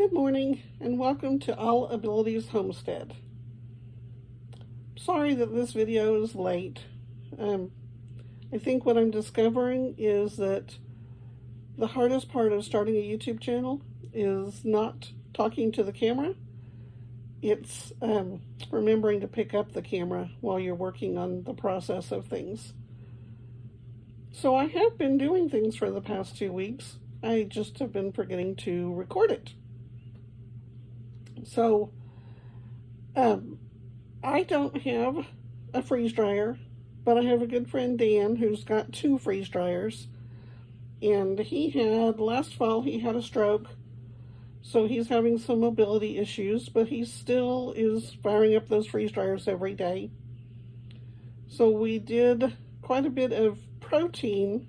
Good morning and welcome to All Abilities Homestead. Sorry that this video is late. I think what I'm discovering is that the hardest part of starting a YouTube channel is not talking to the camera. It's remembering to pick up the camera while you're working on the process of things. So I have been doing things for the past 2 weeks. I just have been forgetting to record it. So, I don't have a freeze dryer, but I have a good friend Dan who's got 2 freeze dryers, and last fall he had a stroke, so he's having some mobility issues, but he still is firing up those freeze dryers every day. So we did quite a bit of protein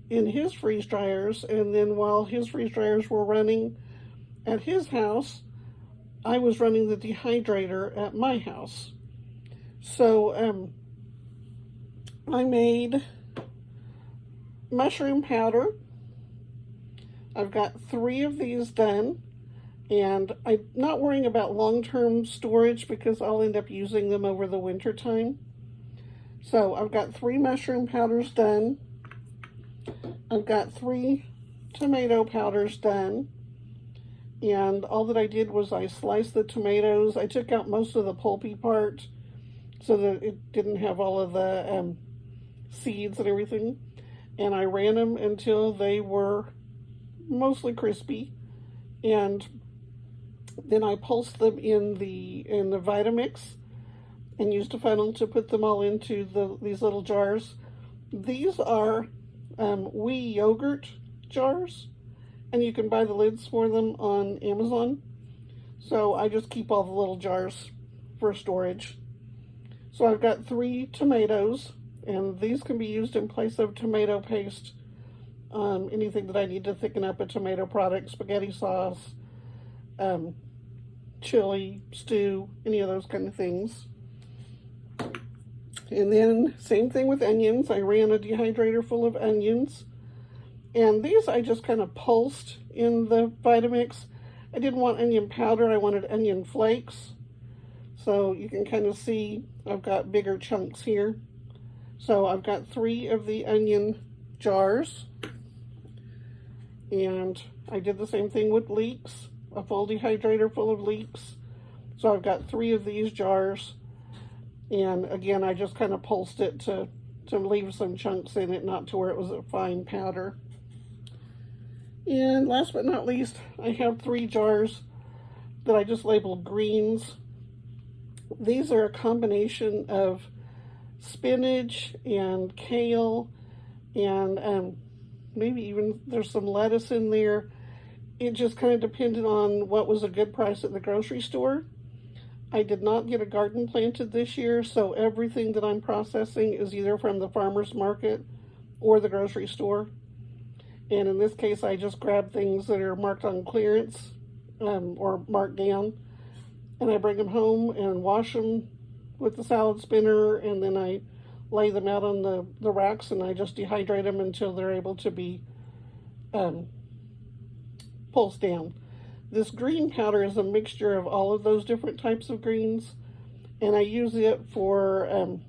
in his freeze dryers, and then while his freeze dryers were running at his house, I was running the dehydrator at my house. So I made mushroom powder. I've got 3 of these done, and I'm not worrying about long-term storage because I'll end up using them over the winter time. So I've got 3 mushroom powders done. I've got 3 tomato powders done. And all that I did was I sliced the tomatoes. I took out most of the pulpy part so that it didn't have all of the seeds and everything. And I ran them until they were mostly crispy. And then I pulsed them in the Vitamix and used a funnel to put them all into these little jars. These are wee yogurt jars, and you can buy the lids for them on Amazon. So I just keep all the little jars for storage. So I've got 3 tomatoes, and these can be used in place of tomato paste. Anything that I need to thicken up a tomato product, spaghetti sauce, chili, stew, any of those kind of things. And then same thing with onions. I ran a dehydrator full of onions. And these I just kind of pulsed in the Vitamix. I didn't want onion powder, I wanted onion flakes. So you can kind of see I've got bigger chunks here. So I've got 3 of the onion jars. And I did the same thing with leeks, a full dehydrator full of leeks. So I've got 3 of these jars. And again, I just kind of pulsed it to leave some chunks in it, not to where it was a fine powder. And last but not least, I have 3 jars that I just labeled greens. These are a combination of spinach and kale, and maybe even there's some lettuce in there. It just kind of depended on what was a good price at the grocery store. I did not get a garden planted this year, so everything that I'm processing is either from the farmer's market or the grocery store. And in this case, I just grab things that are marked on clearance or marked down, and I bring them home and wash them with the salad spinner, and then I lay them out on the racks, and I just dehydrate them until they're able to be pulsed down. This green powder is a mixture of all of those different types of greens, and I use it for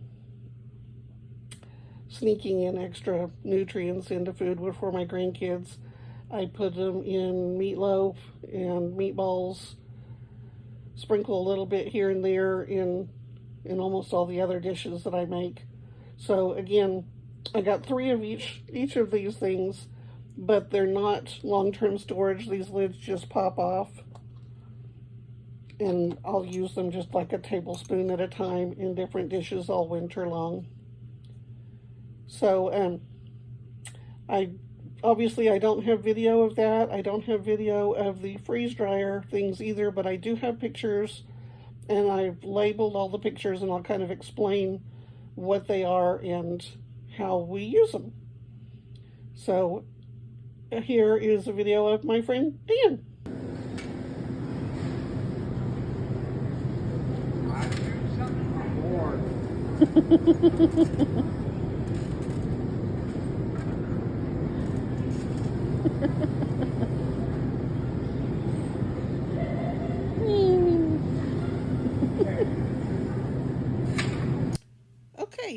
sneaking in extra nutrients into food for my grandkids. I put them in meatloaf and meatballs, sprinkle a little bit here and there in almost all the other dishes that I make. So again, I got 3 of each of these things, but they're not long-term storage. These lids just pop off, and I'll use them just like a tablespoon at a time in different dishes all winter long. So I don't have video of that. I don't have video of the freeze dryer things either, but I do have pictures, and I've labeled all the pictures, and I'll kind of explain what they are and how we use them. So here is a video of my friend Dan.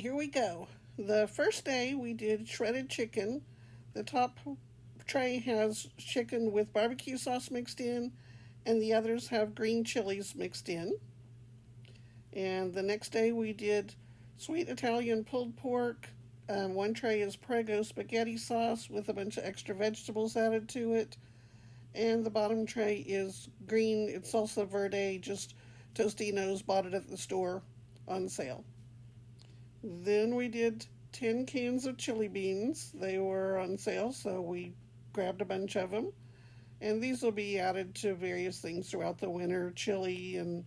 Okay, here we go. The first day we did shredded chicken. The top tray has chicken with barbecue sauce mixed in, and the others have green chilies mixed in. And the next day we did sweet Italian pulled pork. One tray is Prego spaghetti sauce with a bunch of extra vegetables added to it. And the bottom tray is green, it's salsa verde, just Tostinos, bought it at the store on sale. Then we did 10 cans of chili beans. They were on sale, so we grabbed a bunch of them. And these will be added to various things throughout the winter, chili and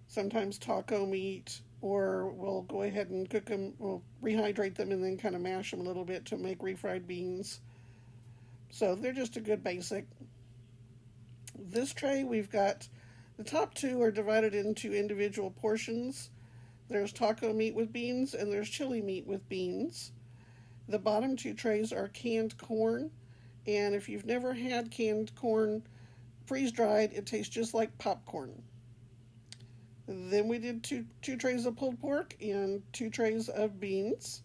sometimes taco meat, or we'll go ahead and cook them, we'll rehydrate them and then kind of mash them a little bit to make refried beans. So they're just a good basic. This tray, we've got the top two are divided into individual portions. There's taco meat with beans and there's chili meat with beans. The bottom two trays are canned corn, and if you've never had canned corn freeze dried, it tastes just like popcorn. Then we did two trays of pulled pork and 2 trays of beans.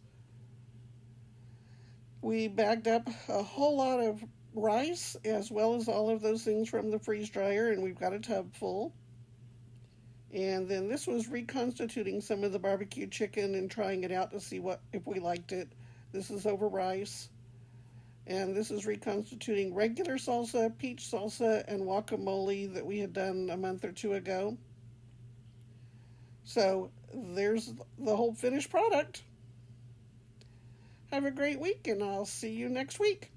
We bagged up a whole lot of rice as well as all of those things from the freeze dryer, and we've got a tub full. And then this was reconstituting some of the barbecue chicken and trying it out to see if we liked it. This is over rice. And this is reconstituting regular salsa, peach salsa, and guacamole that we had done a month or 2 ago. So there's the whole finished product. Have a great week, and I'll see you next week.